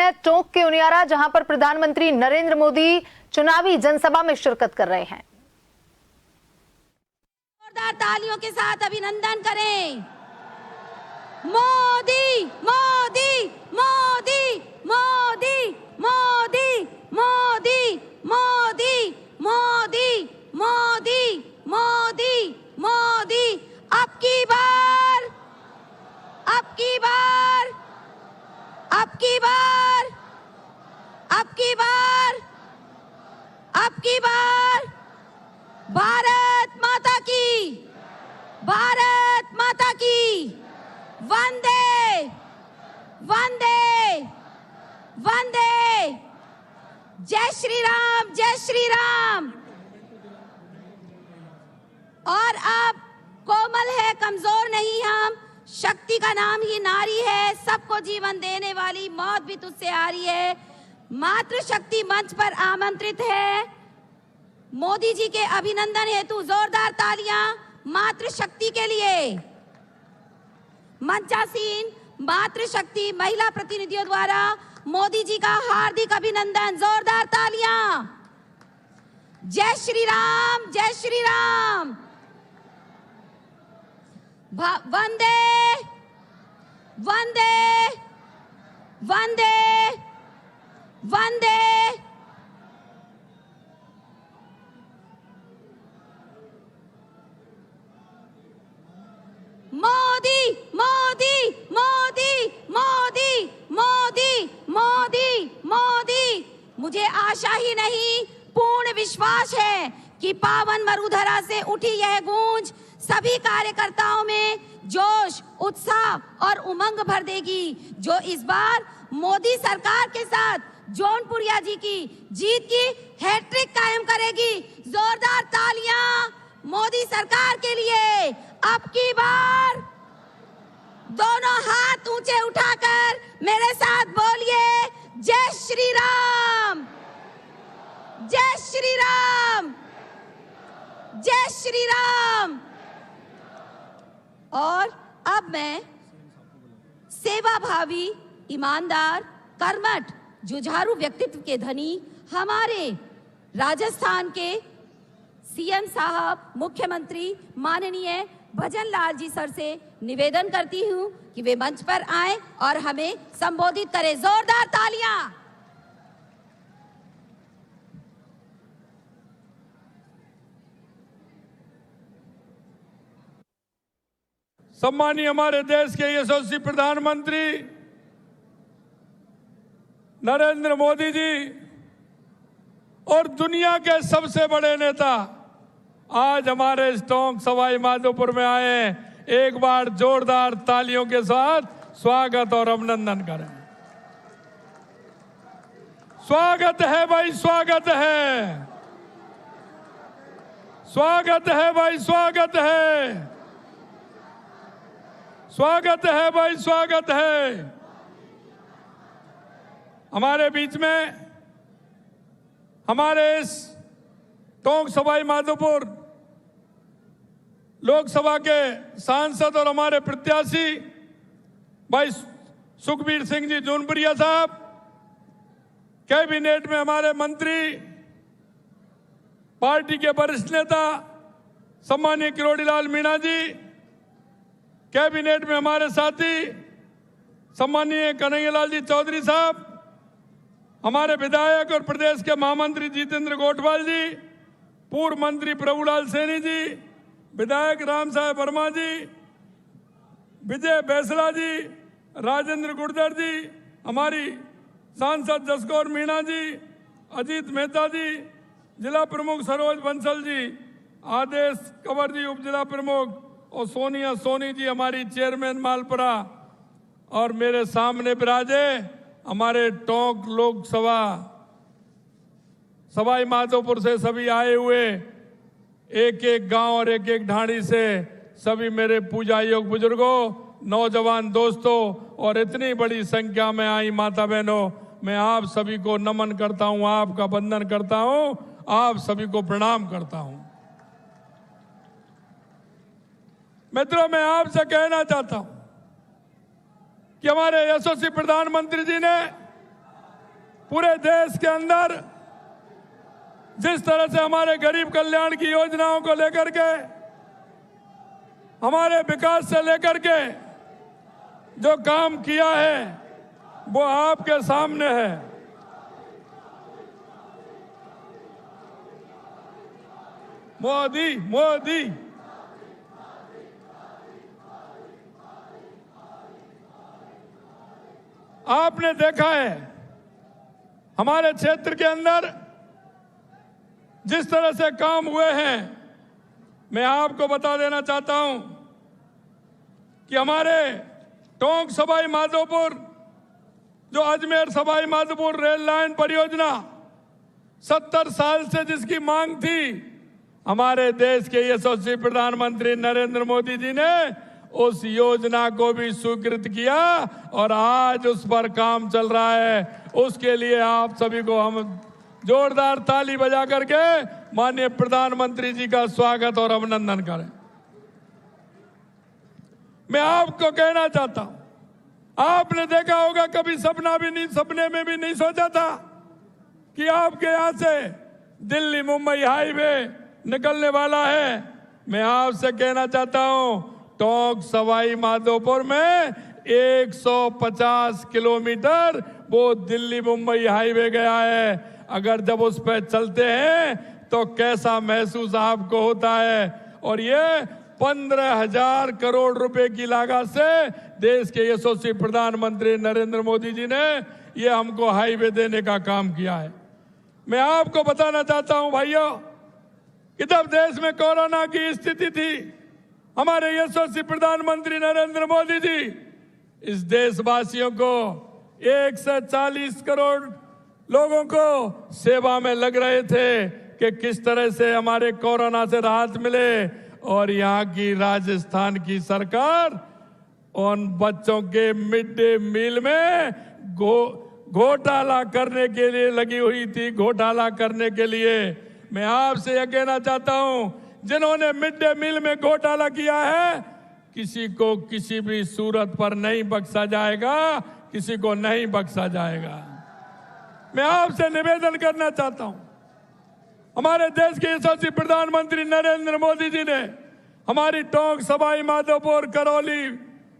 हैं टोंक के उनियारा, जहां पर प्रधानमंत्री नरेंद्र मोदी चुनावी जनसभा में शिरकत कर रहे हैं। जोरदार तालियों के साथ अभिनंदन करें। मोदी मोदी मोदी मोदी मोदी मोदी मोदी मोदी मोदी मोदी मोदी अब की बार, अब की बार, अब की बार, अब की बार, अब की बार, भारत माता की, भारत माता की, वंदे वंदे वंदे, जय श्री राम, जय श्री राम। और अब कोमल है, कमजोर नहीं हम, शक्ति का नाम ही नारी है, सबको जीवन देने वाली, मौत भी तुझसे आ रही है। मातृशक्ति मंच पर आमंत्रित है। मोदी जी के अभिनंदन हेतु जोरदार तालियां मातृशक्ति के लिए। मंचासीन मातृशक्ति महिला प्रतिनिधियों द्वारा मोदी जी का हार्दिक अभिनंदन, जोरदार तालियां। जय श्री राम, जय श्री राम। वंदे वंदे वंदे वंदे। मोदी मोदी मोदी मोदी मोदी मोदी मोदी। मुझे आशा ही नहीं, पूर्ण विश्वास है कि पावन मरुधरा से उठी यह गूंज सभी कार्यकर्ताओं में जोश, उत्साह और उमंग भर देगी, जो इस बार मोदी सरकार के साथ जौनपुरिया जी की जीत की हैट्रिक कायम करेगी। जोरदार तालियां मोदी सरकार के लिए। अब की बार दोनों हाथ ऊंचे उठाकर मेरे साथ बोलिए, जय श्री राम, जय श्री राम, जय श्री राम। और अब मैं सेवाभावी, ईमानदार, कर्मठ, जुझारू व्यक्तित्व के धनी हमारे राजस्थान के सीएम साहब, मुख्यमंत्री माननीय भजन लाल जी सर से निवेदन करती हूं कि वे मंच पर आएं और हमें संबोधित करें। जोरदार तालियां। सम्मानीय हमारे देश के यशस्वी प्रधानमंत्री नरेंद्र मोदी जी और दुनिया के सबसे बड़े नेता आज हमारे टोंक सवाई माधोपुर में आए। एक बार जोरदार तालियों के साथ स्वागत और अभिनंदन करें। स्वागत है भाई, स्वागत है, स्वागत है भाई, स्वागत है, स्वागत है भाई, स्वागत है। हमारे बीच में हमारे इस टोंक सवाई माधोपुर लोकसभा के सांसद और हमारे प्रत्याशी भाई सुखबीर सिंह जी जौनपुरिया साहब, कैबिनेट में हमारे मंत्री, पार्टी के वरिष्ठ नेता सम्मानीय किरोड़ीलाल मीणा जी, कैबिनेट में हमारे साथी सम्मानीय कन्हैयालाल जी चौधरी साहब, हमारे विधायक और प्रदेश के महामंत्री जितेंद्र गोठवाल जी, पूर्व मंत्री प्रभुलाल सैनी जी, विधायक राम साहेब वर्मा जी, विजय बैसला जी, राजेंद्र गुर्जर जी, हमारी सांसद जसकौर मीणा जी, अजीत मेहता जी, जिला प्रमुख सरोज बंसल जी, आदेश कंवर जी उप जिला प्रमुख, और सोनिया सोनी जी हमारी चेयरमैन मालपुरा, और मेरे सामने विराजे हमारे टोंक लोकसभा सवाई माधोपुर से सभी आए हुए, एक एक गांव और एक एक ढाणी से सभी मेरे पूजा योग बुजुर्गों, नौजवान दोस्तों और इतनी बड़ी संख्या में आई माता बहनों, मैं आप सभी को नमन करता हूं, आपका वंदन करता हूं, आप सभी को प्रणाम करता हूं। मित्रों, मैं आपसे कहना चाहता हूं कि हमारे यशस्वी प्रधानमंत्री जी ने पूरे देश के अंदर जिस तरह से हमारे गरीब कल्याण की योजनाओं को लेकर के, हमारे विकास से लेकर के जो काम किया है वो आपके सामने है। मोदी मोदी आपने देखा है हमारे क्षेत्र के अंदर जिस तरह से काम हुए हैं। मैं आपको बता देना चाहता हूं कि हमारे टोंक सवाई माधोपुर जो अजमेर सवाई माधोपुर रेल लाइन परियोजना 70 साल से जिसकी मांग थी, हमारे देश के यशस्वी प्रधानमंत्री नरेंद्र मोदी जी ने उस योजना को भी स्वीकृत किया और आज उस पर काम चल रहा है। उसके लिए आप सभी को हम जोरदार ताली बजा करके माननीय प्रधानमंत्री जी का स्वागत और अभिनंदन करें। मैं आपको कहना चाहता हूं, आपने देखा होगा कभी सपने में भी नहीं सोचा था कि आपके यहां से दिल्ली मुंबई हाईवे निकलने वाला है। मैं आपसे कहना चाहता हूं, टोंक सवाई माधोपुर में 150 किलोमीटर वो दिल्ली मुंबई हाईवे गया है। अगर जब उस पर चलते हैं तो कैसा महसूस आपको होता है। और ये 15,000 करोड़ रुपए की लागत से देश के यशस्वी प्रधानमंत्री नरेंद्र मोदी जी ने ये हमको हाईवे देने का काम किया है। मैं आपको बताना चाहता हूं भाइयों कि जब देश में कोरोना की स्थिति थी, हमारे यशस्वी प्रधानमंत्री नरेंद्र मोदी जी इस देशवासियों को 140 करोड़ लोगों को सेवा में लग रहे थे कि किस तरह से हमारे कोरोना से राहत मिले। और यहाँ की राजस्थान की सरकार उन बच्चों के मिड डे मील में घोटाला करने के लिए लगी हुई थी। घोटाला करने के लिए मैं आपसे यह कहना चाहता हूं, जिन्होंने मिड डे मील में घोटाला किया है, किसी को किसी भी सूरत पर नहीं बख्शा जाएगा, किसी को नहीं बख्शा जाएगा। मैं आपसे निवेदन करना चाहता हूं, हमारे देश के यशस्वी प्रधानमंत्री नरेंद्र मोदी जी ने हमारी टोंक सवाई माधोपुर करौली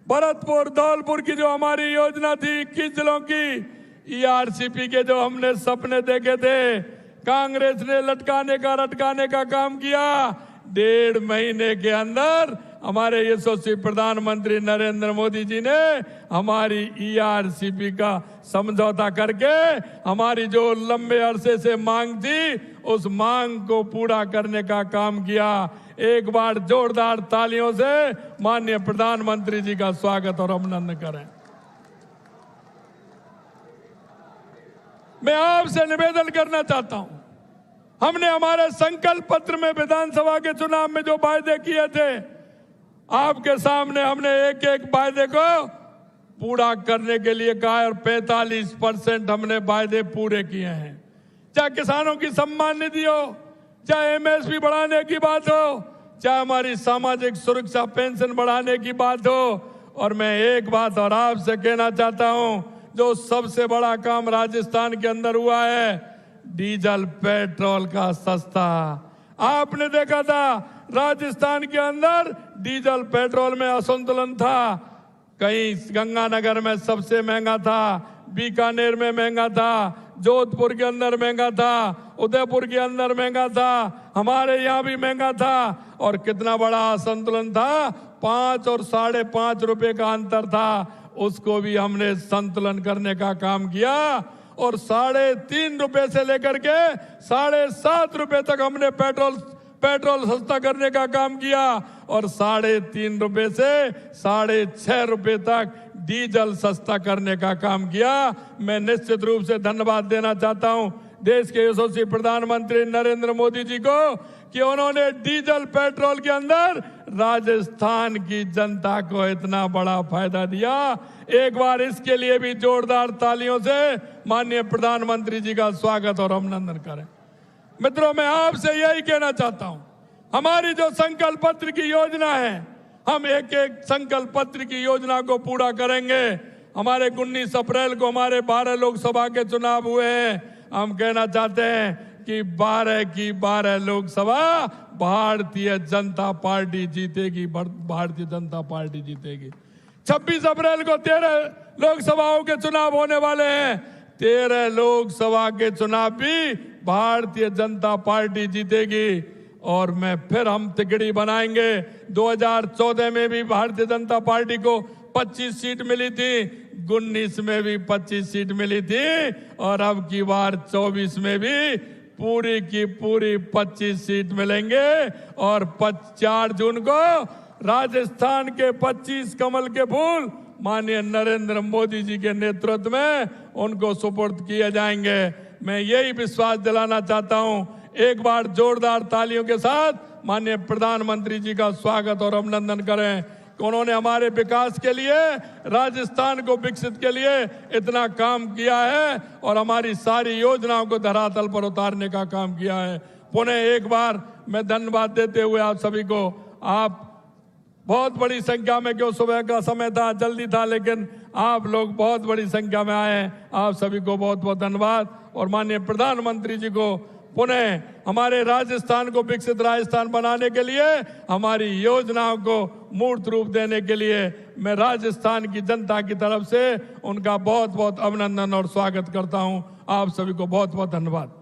भरतपुर धौलपुर की जो हमारी योजना थी 21 जिलों की ERCP के जो हमने सपने देखे थे, कांग्रेस ने लटकाने का काम किया। 1.5 महीने के अंदर हमारे यशस्वी प्रधानमंत्री नरेंद्र मोदी जी ने हमारी ERCP का समझौता करके हमारी जो लंबे अरसे से मांग थी उस मांग को पूरा करने का काम किया। एक बार जोरदार तालियों से माननीय प्रधानमंत्री जी का स्वागत और अभिनंदन करें। मैं आपसे निवेदन करना चाहता हूं, हमने हमारे संकल्प पत्र में विधानसभा के चुनाव में जो वायदे किए थे, आपके सामने हमने एक एक वायदे को पूरा करने के लिए कहा और 45% हमने वायदे पूरे किए हैं। चाहे किसानों की सम्मान निधि हो, चाहे MSP बढ़ाने की बात हो, चाहे हमारी सामाजिक सुरक्षा पेंशन बढ़ाने की बात हो। और मैं एक बात और आपसे कहना चाहता हूं, जो सबसे बड़ा काम राजस्थान के अंदर हुआ है, डीजल पेट्रोल का सस्ता। आपने देखा था राजस्थान के अंदर डीजल पेट्रोल में असंतुलन था। कहीं गंगानगर में सबसे महंगा था, बीकानेर में महंगा था, जोधपुर के अंदर महंगा था, उदयपुर के अंदर महंगा था, हमारे यहाँ भी महंगा था। और कितना बड़ा असंतुलन था, 5 और 5.5 रुपए का अंतर था। उसको भी हमने संतुलन करने का काम किया और 3.5 रुपए से लेकर के 7.5 रुपए तक हमने पेट्रोल सस्ता करने का काम किया और 3.5 रुपए से 6.5 रुपए तक डीजल सस्ता करने का काम किया। मैं निश्चित रूप से धन्यवाद देना चाहता हूं देश के यशस्वी प्रधानमंत्री नरेंद्र मोदी जी को कि उन्होंने डीजल पेट्रोल के अंदर राजस्थान की जनता को इतना बड़ा फायदा दिया। एक बार इसके लिए भी जोरदार तालियों से माननीय प्रधानमंत्री जी का स्वागत और अभिनंदन करें। मित्रों, मैं आपसे यही कहना चाहता हूं, हमारी जो संकल्प पत्र की योजना है, हम एक एक संकल्प पत्र की योजना को पूरा करेंगे। हमारे 19 अप्रैल को हमारे 12 लोकसभा के चुनाव हुए हैं। हम कहना चाहते हैं कि 12 की 12 लोकसभा भारतीय जनता पार्टी जीतेगी, भारतीय जनता पार्टी जीतेगी। 26 अप्रैल को 13 लोकसभाओं के चुनाव होने वाले हैं। 13 लोकसभा के चुनाव भी भारतीय जनता पार्टी जीतेगी और मैं फिर हम तिकड़ी बनाएंगे। 2014 में भी भारतीय जनता पार्टी को 25 सीट मिली थी, 19 में भी 25 सीट मिली थी और अब की बार 24 में भी पूरी की पूरी 25 सीट मिलेंगे। और 4 जून को राजस्थान के 25 कमल के फूल माननीय नरेंद्र मोदी जी के नेतृत्व में उनको सुपुर्द किए जाएंगे। मैं यही विश्वास दिलाना चाहता हूं। एक बार जोरदार तालियों के साथ माननीय प्रधानमंत्री जी का स्वागत और अभिनंदन करें। उन्होंने हमारे विकास के लिए, राजस्थान को विकसित के लिए इतना काम किया है और हमारी सारी योजनाओं को धरातल पर उतारने का काम किया है। पुनः एक बार मैं धन्यवाद देते हुए आप सभी को, आप बहुत बड़ी संख्या में, क्यों सुबह का समय था, जल्दी था, लेकिन आप लोग बहुत बड़ी संख्या में आए, आप सभी को बहुत बहुत धन्यवाद। और माननीय प्रधानमंत्री जी को पुनः हमारे राजस्थान को विकसित राजस्थान बनाने के लिए, हमारी योजनाओं को मूर्त रूप देने के लिए मैं राजस्थान की जनता की तरफ से उनका बहुत बहुत अभिनंदन और स्वागत करता हूं। आप सभी को बहुत बहुत धन्यवाद।